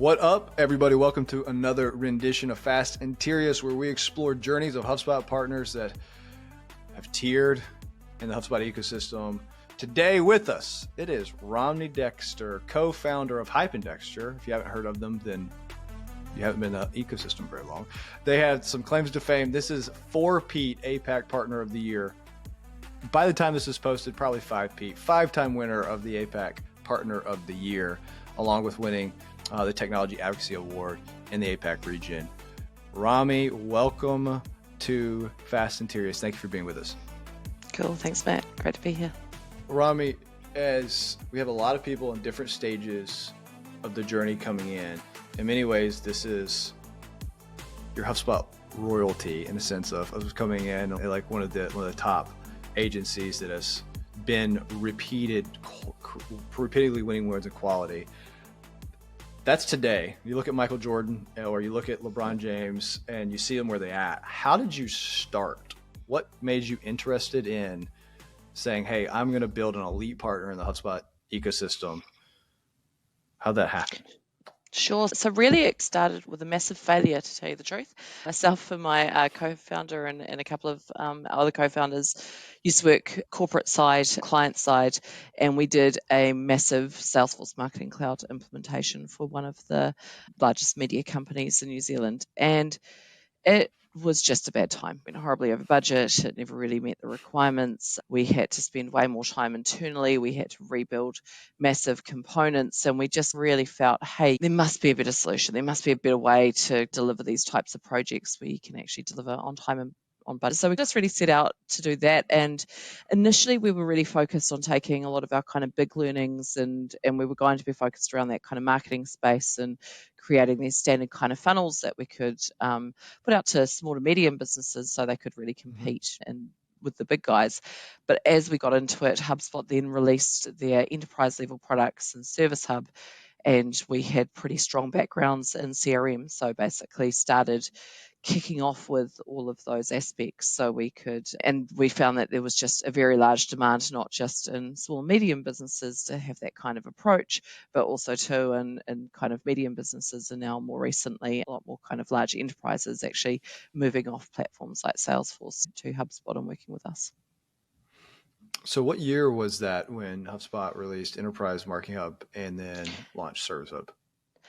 What up, everybody? Welcome to another rendition of Fast and Furious, where we explore journeys of HubSpot partners that have tiered in the HubSpot ecosystem. Today with us, it is Rami Dexter, co-founder of Dexter. If you haven't heard of them, then you haven't been in the ecosystem very long. They had some claims to fame. This is 4-Pete APAC Partner of the Year. By the time this is posted, probably 5-Pete, 5-time winner of the APAC Partner of the Year, along with winning the Technology Advocacy Award in the APAC region. Rami, welcome to Fast and Furious. Thank you for being with us. Cool. Thanks, Matt. Great to be here. Rami, as we have a lot of people in different stages of the journey coming in many ways, this is your HubSpot royalty in the sense of coming in like one of the top agencies that has been repeatedly winning awards of quality. That's today. You look at Michael Jordan or you look at LeBron James and you see them where they at. How did you start? What made you interested in saying, hey, I'm going to build an elite partner in the HubSpot ecosystem? How'd that happen? Sure. So really it started with a massive failure, to tell you the truth. Myself and my co-founder and a couple of other co-founders used to work corporate side, client side, and we did a massive Salesforce Marketing Cloud implementation for one of the largest media companies in New Zealand. And it was just a bad time. Went horribly over budget. It never really met the requirements. We had to spend way more time internally. We had to rebuild massive components, and we just really felt, hey, there must be a better solution. There must be a better way to deliver these types of projects where you can actually deliver on time and on budget. So we just really set out to do that. And initially we were really focused on taking a lot of our kind of big learnings and we were going to be focused around that kind of marketing space and creating these standard kind of funnels that we could put out to small to medium businesses so they could really compete and with the big guys. But as we got into it, HubSpot then released their enterprise level products and Service Hub, and we had pretty strong backgrounds in CRM. So basically started kicking off with all of those aspects so we could, and we found that there was just a very large demand, not just in small and medium businesses to have that kind of approach, but also too in kind of medium businesses, and now more recently a lot more kind of large enterprises actually moving off platforms like Salesforce to HubSpot and working with us. So what year was that when HubSpot released Enterprise Marketing Hub and then launched Service Hub?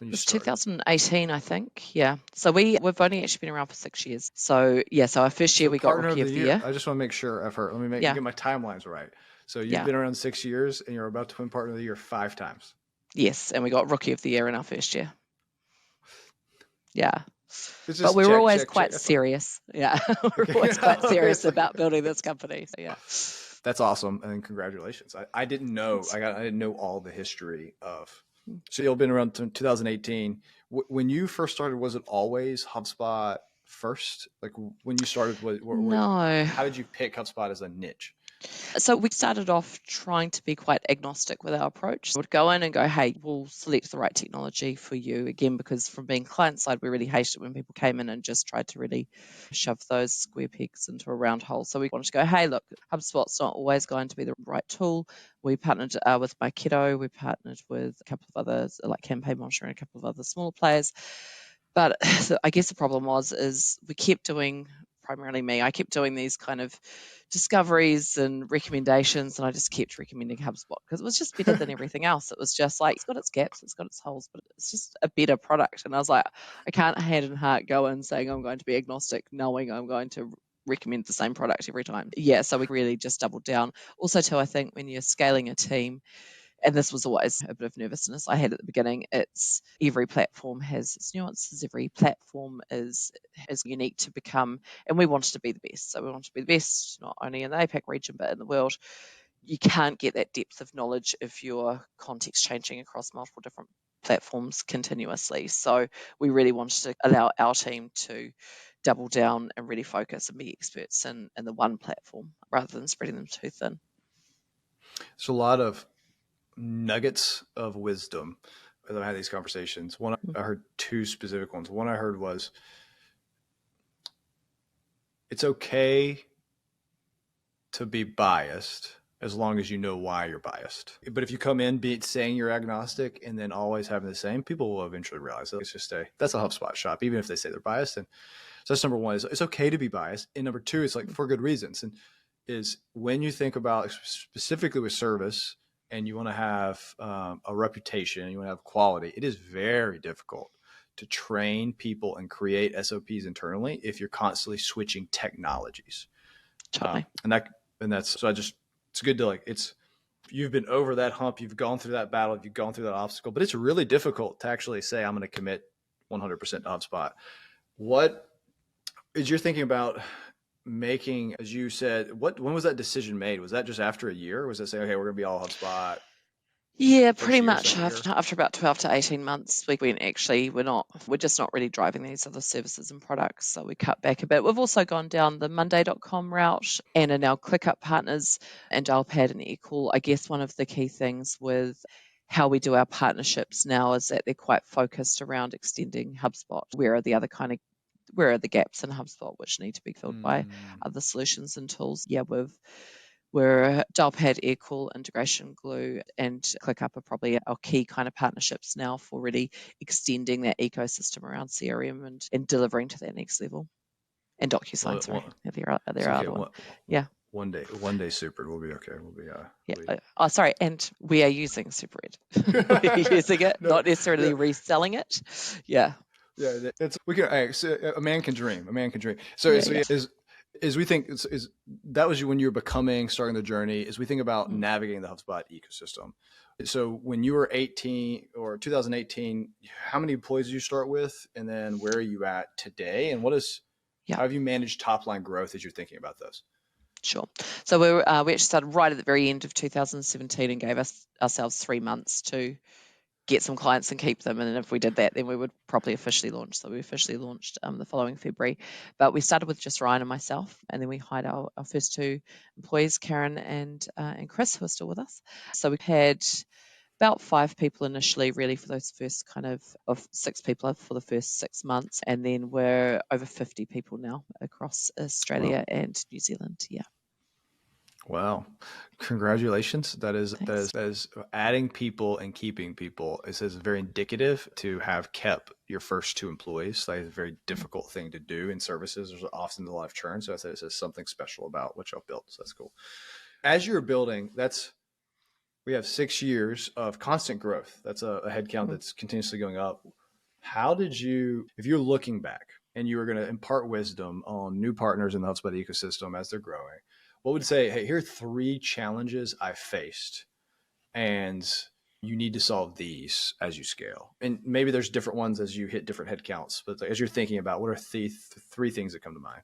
It was 2018, I think. Yeah. So we've only actually been around for 6 years. So yeah, so our first year we got Rookie of the Year. I just want to make sure I've heard. Let me get my timelines right. So you've been around 6 years and you're about to win Partner of the Year 5 times. Yes, and we got Rookie of the Year in our first year. Yeah. But we're always quite serious. Yeah. We're always quite serious about building this company. So yeah. That's awesome, and congratulations. I didn't know. I didn't know all the history of. So you've been around 2018. When you first started, was it always HubSpot first? Like when you started, no. How did you pick HubSpot as a niche? So we started off trying to be quite agnostic with our approach. We would go in and go, hey, we'll select the right technology for you. Again, because from being client side, we really hated it when people came in and just tried to really shove those square pegs into a round hole. So we wanted to go, hey, look, HubSpot's not always going to be the right tool. We partnered with Marketo. We partnered with a couple of others like Campaign Monitor and a couple of other smaller players. But I guess the problem is we kept doing, primarily me, I kept doing these kind of discoveries and recommendations, and I just kept recommending HubSpot because it was just better than everything else. It was just like, it's got its gaps, it's got its holes, but it's just a better product. And I was like, I can't hand and heart go in saying I'm going to be agnostic, knowing I'm going to recommend the same product every time. Yeah, so we really just doubled down. Also too, I think when you're scaling a team, and this was always a bit of nervousness I had at the beginning, it's every platform has its nuances, every platform is unique to become, and we wanted to be the best. So we wanted to be the best, not only in the APAC region, but in the world. You can't get that depth of knowledge if your context changing across multiple different platforms continuously. So we really wanted to allow our team to double down and really focus and be experts in the one platform rather than spreading them too thin. So a lot of nuggets of wisdom as I had these conversations. One, I heard 2 specific ones. One I heard was, it's okay to be biased as long as you know why you're biased. But if you come in saying you're agnostic and then always having the same, people will eventually realize that it's just that's a HubSpot shop, even if they say they're biased. And so that's number one. Is it's okay to be biased. And number two, it's like for good reasons. And is when you think about specifically with service and you want to have a reputation, you want to have quality, it is very difficult to train people and create SOPs internally if you're constantly switching technologies. Totally. It's good to you've been over that hump, you've gone through that battle, you've gone through that obstacle, but it's really difficult to actually say, I'm going to commit 100% to HubSpot. What is you're thinking about making, as you said, when was that decision made? Was that just after a year? Or was that saying, okay, we're going to be all HubSpot? Yeah, First pretty year, much second year? after about 12 to 18 months, we went, actually, we're just not really driving these other services and products. So we cut back a bit. We've also gone down the Monday.com route and are now ClickUp partners and Dialpad and Equal. I guess one of the key things with how we do our partnerships now is that they're quite focused around extending HubSpot. Where are the gaps in HubSpot which need to be filled by other solutions and tools? Yeah, we're Dialpad, Equal, Integration Glue, and ClickUp are probably our key kind of partnerships now for really extending that ecosystem around CRM and delivering to that next level. And DocuSign, sorry, they're okay, other one. Yeah. One day, Super. We'll be okay. Oh, sorry. And we are using SuperEd. We're using it, not necessarily reselling it. Yeah. Yeah, a man can dream. A man can dream. So as we think is that was you when you were starting the journey, as we think about navigating the HubSpot ecosystem. So when you were 18 or 2018, how many employees did you start with? And then where are you at today? And how have you managed top line growth as you're thinking about those? Sure. So we actually started right at the very end of 2017 and gave ourselves 3 months to get some clients and keep them. And if we did that, then we would probably officially launch. So we officially launched the following February. But we started with just Ryan and myself, and then we hired our first 2 employees, Karen and Chris, who are still with us. So we had about 5 people initially, really, for those first kind of 6 people for the first 6 months. And then we're over 50 people now across Australia and New Zealand. Yeah. Wow. Congratulations. That is Thanks. adding people and keeping people. It says very indicative to have kept your first 2 employees. That is a very difficult thing to do in services. There's often a lot of churn. So it says something special about what y'all built. So that's cool. As you're building, we have 6 years of constant growth. That's a headcount that's continuously going up. How did you, if you're looking back and you were going to impart wisdom on new partners in the HubSpot ecosystem as they're growing, what would say, hey, here are 3 challenges I faced and you need to solve these as you scale? And maybe there's different ones as you hit different headcounts, but as you're thinking about, what are the 3 things that come to mind?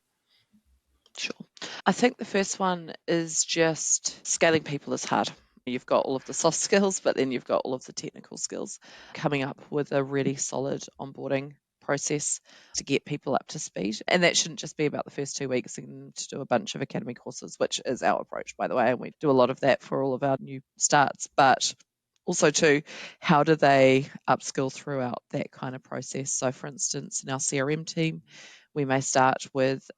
Sure. I think the first one is just scaling people is hard. You've got all of the soft skills, but then you've got all of the technical skills. Coming up with a really solid onboarding process to get people up to speed. And that shouldn't just be about the first 2 weeks and to do a bunch of academy courses, which is our approach, by the way. And we do a lot of that for all of our new starts. But also, too, how do they upskill throughout that kind of process? So, for instance, in our CRM team, we may start with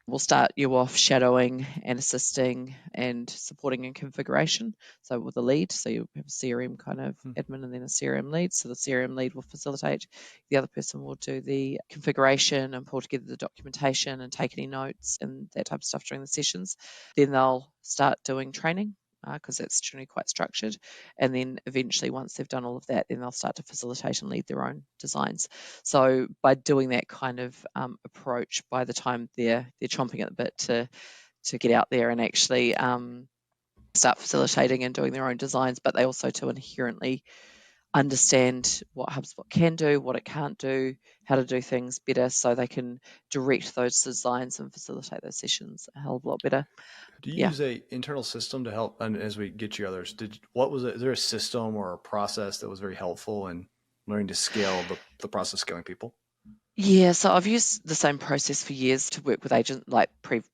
we'll start you off shadowing and assisting and supporting in configuration. So with a lead, so you have a CRM kind of admin and then a CRM lead. So the CRM lead will facilitate. The other person will do the configuration and pull together the documentation and take any notes and that type of stuff during the sessions. Then they'll start doing training, because that's generally quite structured. And then eventually, once they've done all of that, then they'll start to facilitate and lead their own designs. So by doing that kind of approach, by the time they're chomping at the bit to get out there and actually start facilitating and doing their own designs, but they also to inherently understand what HubSpot can do, what it can't do, how to do things better, so they can direct those designs and facilitate those sessions a hell of a lot better. Do you use a internal system to help? And as we get you others, is there a system or a process that was very helpful in learning to scale the process of scaling people? Yeah, so I've used the same process for years to work with agents, like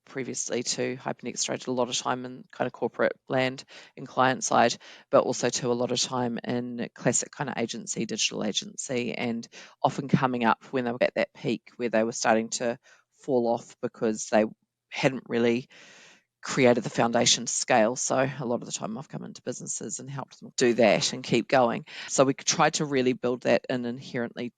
previously to Hypernext. I did a lot of time in kind of corporate land and client side, but also to a lot of time in classic kind of agency, digital agency, and often coming up when they were at that peak where they were starting to fall off because they hadn't really created the foundation to scale. So a lot of the time I've come into businesses and helped them do that and keep going. So we tried to really build that in inherently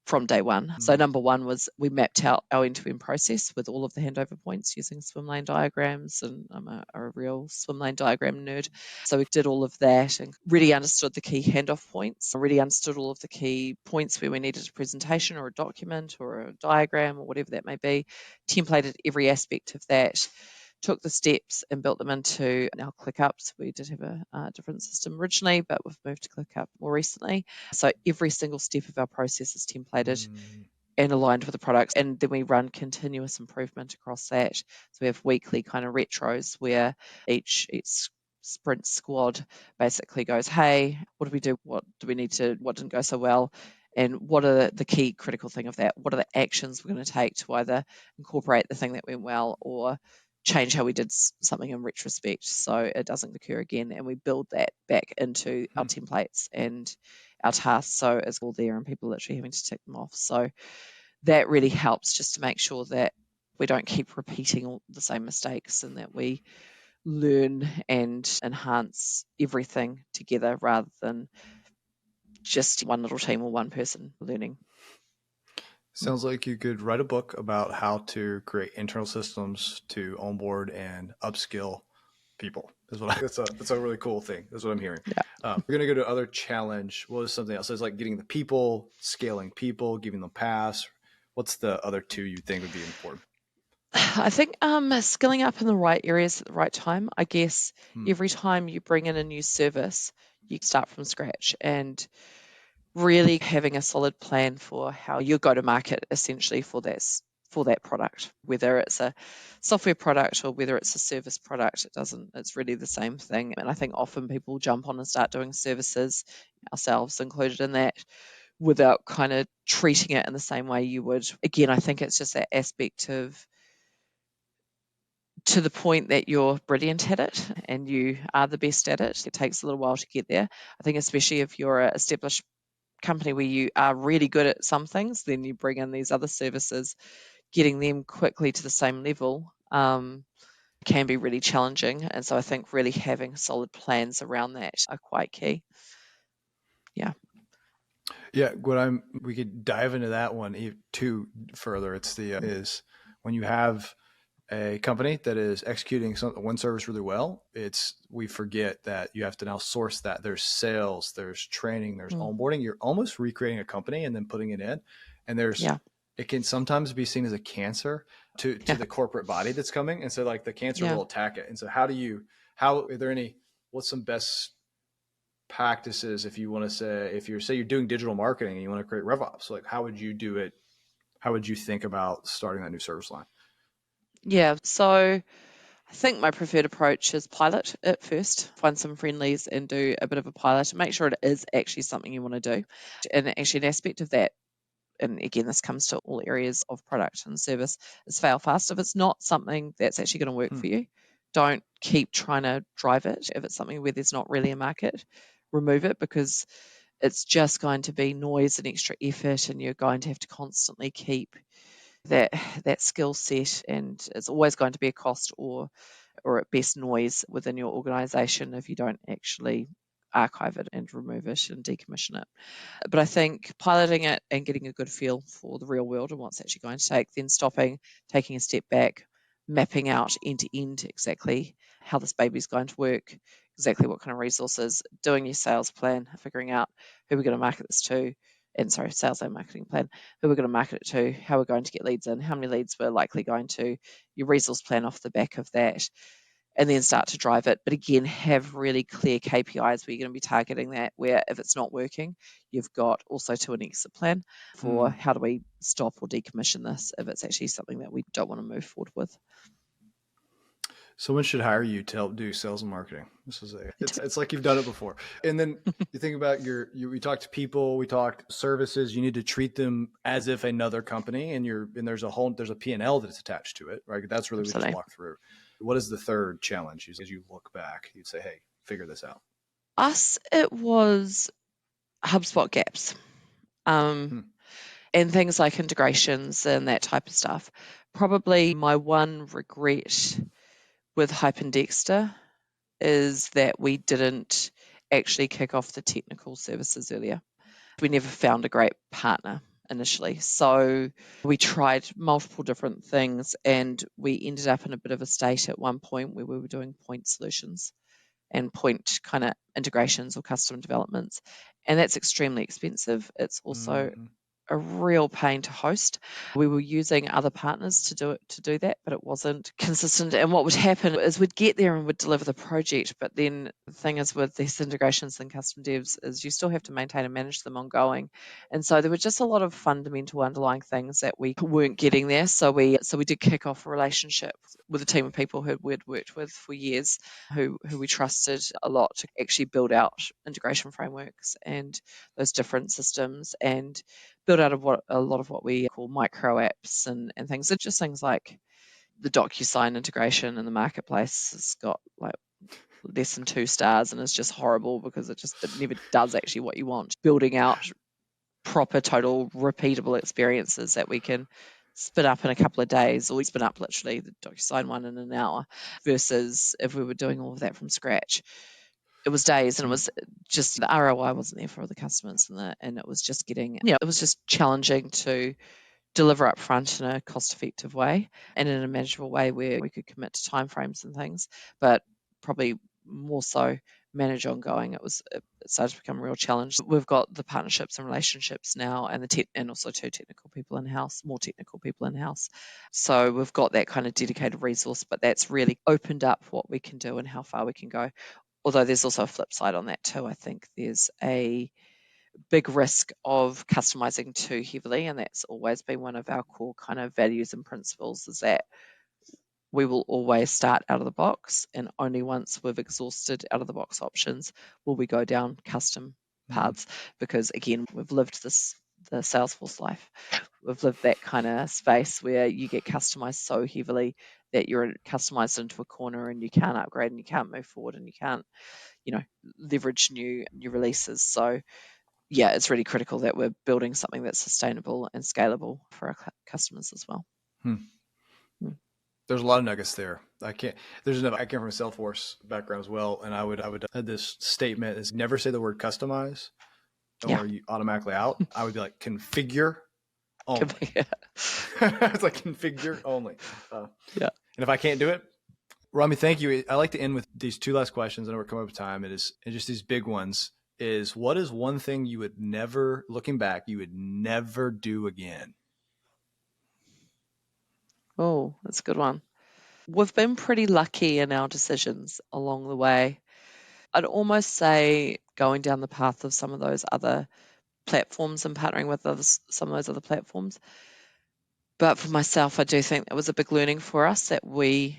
from day one. So number one was we mapped out our end-to-end process with all of the handover points using swim lane diagrams, and I'm a real swim lane diagram nerd. So we did all of that and really understood the key handoff points, really understood all of the key points where we needed a presentation or a document or a diagram or whatever that may be, templated every aspect of that, took the steps and built them into our ClickUps. We did have a different system originally, but we've moved to ClickUp more recently. So every single step of our process is templated and aligned with the products. And then we run continuous improvement across that. So we have weekly kind of retros where each sprint squad basically goes, hey, what do we do? What do we need to, what didn't go so well? And what are the key critical thing of that? What are the actions we're going to take to either incorporate the thing that went well or change how we did something in retrospect so it doesn't occur again, and we build that back into our templates and our tasks so it's all there and people are literally having to tick them off. So that really helps just to make sure that we don't keep repeating all the same mistakes and that we learn and enhance everything together rather than just one little team or one person learning. Sounds like you could write a book about how to create internal systems to onboard and upskill people. That's a really cool thing. That's what I'm hearing. Yeah. We're going to go to other challenge. What is something else? So it's like getting the people, scaling people, giving them pass. What's the other two you think would be important? I think skilling up in the right areas at the right time. I guess every time you bring in a new service, you start from scratch and really having a solid plan for how you go to market essentially for that product, whether it's a software product or whether it's a service product, it's really the same thing. And I think often people jump on and start doing services, ourselves included in that, without kind of treating it in the same way you would. Again, I think it's just that aspect of to the point that you're brilliant at it and you are the best at it. It takes a little while to get there. I think especially if you're an established company where you are really good at some things, then you bring in these other services, getting them quickly to the same level can be really challenging. And so I think really having solid plans around that are quite key. Yeah. Yeah, we could dive into that one too further. It's is when you have a company that is executing one service really well, we forget that you have to now source that. There's sales, there's training, there's onboarding. You're almost recreating a company and then putting it in. And it can sometimes be seen as a cancer to the corporate body that's coming. And so like the cancer will attack it. And so what's some best practices if you want to say, if you're doing digital marketing and you want to create RevOps, like how would you do it? How would you think about starting that new service line? Yeah. So I think my preferred approach is pilot at first, find some friendlies and do a bit of a pilot and make sure it is actually something you want to do. And actually an aspect of that, and again, this comes to all areas of product and service, is fail fast. If it's not something that's actually going to work for you, don't keep trying to drive it. If it's something where there's not really a market, remove it because it's just going to be noise and extra effort and you're going to have to constantly keep that skill set, and it's always going to be a cost or at best noise within your organization if you don't actually archive it and remove it and decommission it. But I think piloting it and getting a good feel for the real world and what's actually going to take, then stopping, taking a step back, mapping out end to end exactly how this baby's going to work, exactly what kind of resources, doing your sales plan, figuring out who we're going to market this to, and sales and marketing plan, who we're going to market it to, how we're going to get leads in, how many leads we're likely going to, your resource plan off the back of that, and then start to drive it. But again, have really clear KPIs where you're going to be targeting that, where if it's not working, you've got also to an exit plan for how do we stop or decommission this if it's actually something that we don't want to move forward with. Someone should hire you to help do sales and marketing. It's like you've done it before. And then you think about we talked people, we talked services. You need to treat them as if another company, and there's a P&L that's attached to it, right? That's really what we just walk through. What is the third challenge as you look back? You'd say, hey, figure this out. It was HubSpot gaps. And things like integrations and that type of stuff. Probably my one regret with Dexter is that we didn't actually kick off the technical services earlier. We never found a great partner initially. So we tried multiple different things, and we ended up in a bit of a state at one point where we were doing point solutions and point kind of integrations or custom developments. And that's extremely expensive. It's also a real pain to host. We were using other partners to do that, but it wasn't consistent. And what would happen is we'd get there and we'd deliver the project, but then the thing is with these integrations and custom devs is you still have to maintain and manage them ongoing. And so there were just a lot of fundamental underlying things that we weren't getting there. So we did kick off a relationship with a team of people who we'd worked with for years, who we trusted a lot to actually build out integration frameworks and those different systems and build out of a lot of what we call micro apps and things. It's just things like the DocuSign integration in the marketplace has got like less than 2 stars and is just horrible because it never does actually what you want. Building out proper, total, repeatable experiences that we can spin up in a couple of days, or we spin up literally the DocuSign one in an hour, versus if we were doing all of that from scratch. It was days, and it was just the ROI wasn't there for the customers, and it was just it was just challenging to deliver up front in a cost-effective way and in a manageable way where we could commit to timeframes and things, but probably more so manage ongoing. It started to become a real challenge. We've got the partnerships and relationships now, and and also 2 technical people in-house, more technical people in-house. So we've got that kind of dedicated resource, but that's really opened up what we can do and how far we can go. Although there's also a flip side on that too. I think there's a big risk of customizing too heavily, and that's always been one of our core kind of values and principles, is that we will always start out of the box, and only once we've exhausted out of the box options will we go down custom paths. Because again, we've lived the Salesforce life. We've lived that kind of space where you get customized so heavily that you're customized into a corner and you can't upgrade and you can't move forward and you can't, leverage new releases. So yeah, it's really critical that we're building something that's sustainable and scalable for our customers as well. There's a lot of nuggets there. I came from a Salesforce background as well, and I would have this statement is never say the word customize, or you automatically out. I would be like configure only. It's like configure only. And if I can't do it, Rami, thank you. I like to end with these 2 last questions. I know we're coming up with time. And just these big ones is, what is one thing you would never, looking back, you would never do again? Oh, that's a good one. We've been pretty lucky in our decisions along the way. I'd almost say going down the path of some of those other platforms and partnering with some of those other platforms. But for myself, I do think it was a big learning for us that we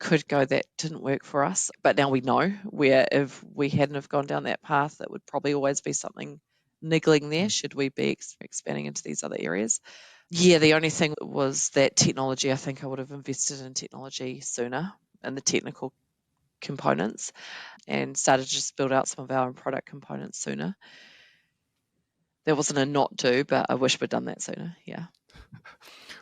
could go that didn't work for us. But now we know where if we hadn't have gone down that path, that would probably always be something niggling there should we be expanding into these other areas. Yeah, the only thing was that technology. I think I would have invested in technology sooner and the technical components and started to just build out some of our own product components sooner. There wasn't a not do, but I wish we'd done that sooner. Yeah.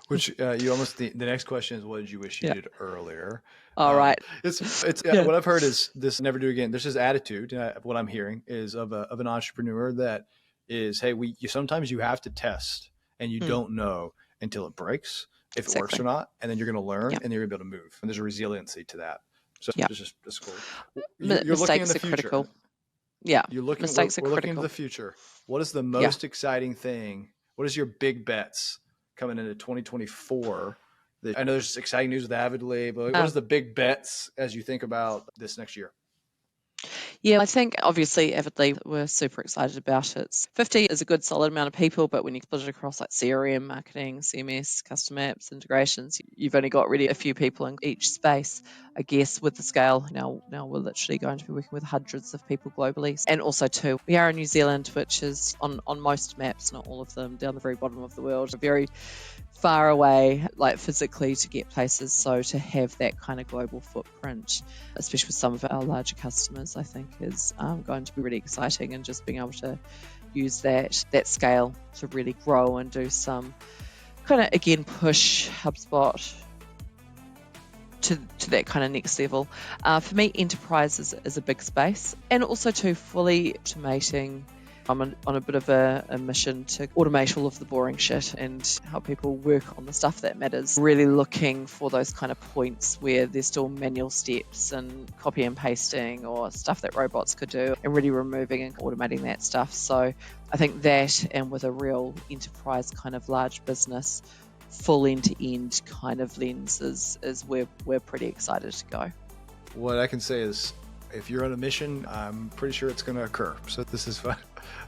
Which you almost, the next question is, what did you wish you did earlier? All right. What I've heard is this never do again. There's this attitude, what I'm hearing is of an entrepreneur that is, hey, sometimes you have to test and you don't know until it breaks, if it works or not. And then you're going to learn and you're going to be able to move. And there's a resiliency to that. So it's cool. You're looking in the future. Critical. Yeah. We're looking into the future. What is the most exciting thing? What is your big bets coming into 2024? I know there's exciting news with Avidly, but what is the big bets as you think about this next year? Yeah, I think obviously Avidly, we're super excited about it. 50 is a good solid amount of people, but when you split it across like CRM, marketing, CMS, custom apps, integrations, you've only got really a few people in each space. I guess with the scale, now we're literally going to be working with hundreds of people globally. And also too, we are in New Zealand, which is on most maps, not all of them, down the very bottom of the world, very far away, like physically, to get places. So to have that kind of global footprint, especially with some of our larger customers, I think is going to be really exciting, and just being able to use that scale to really grow and do some kind of, again, push HubSpot to that kind of next level. For me, enterprise is a big space, and also to fully automating. I'm on a bit of a mission to automate all of the boring shit and help people work on the stuff that matters. Really looking for those kind of points where there's still manual steps and copy and pasting or stuff that robots could do, and really removing and automating that stuff. So I think that, and with a real enterprise kind of large business, full end-to-end kind of lens is where we're pretty excited to go. What I can say is, if you're on a mission, I'm pretty sure it's going to occur. So this is fun.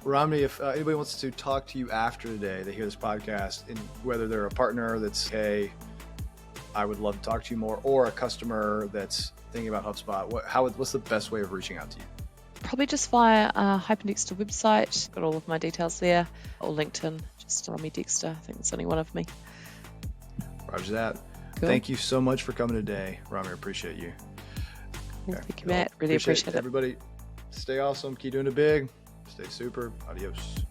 Rami, if anybody wants to talk to you after the day, they hear this podcast, and whether they're a partner that's, hey, I would love to talk to you more, or a customer that's thinking about HubSpot, what's the best way of reaching out to you? Probably just via Rami Dexter website. Got all of my details there, or LinkedIn, just Rami Dexter. I think it's only one of me. Roger that. Cool. Thank you so much for coming today, Rami. I appreciate you. Thank you, Matt. Really appreciate it. Everybody, stay awesome. Keep doing it big. Stay super. Adios.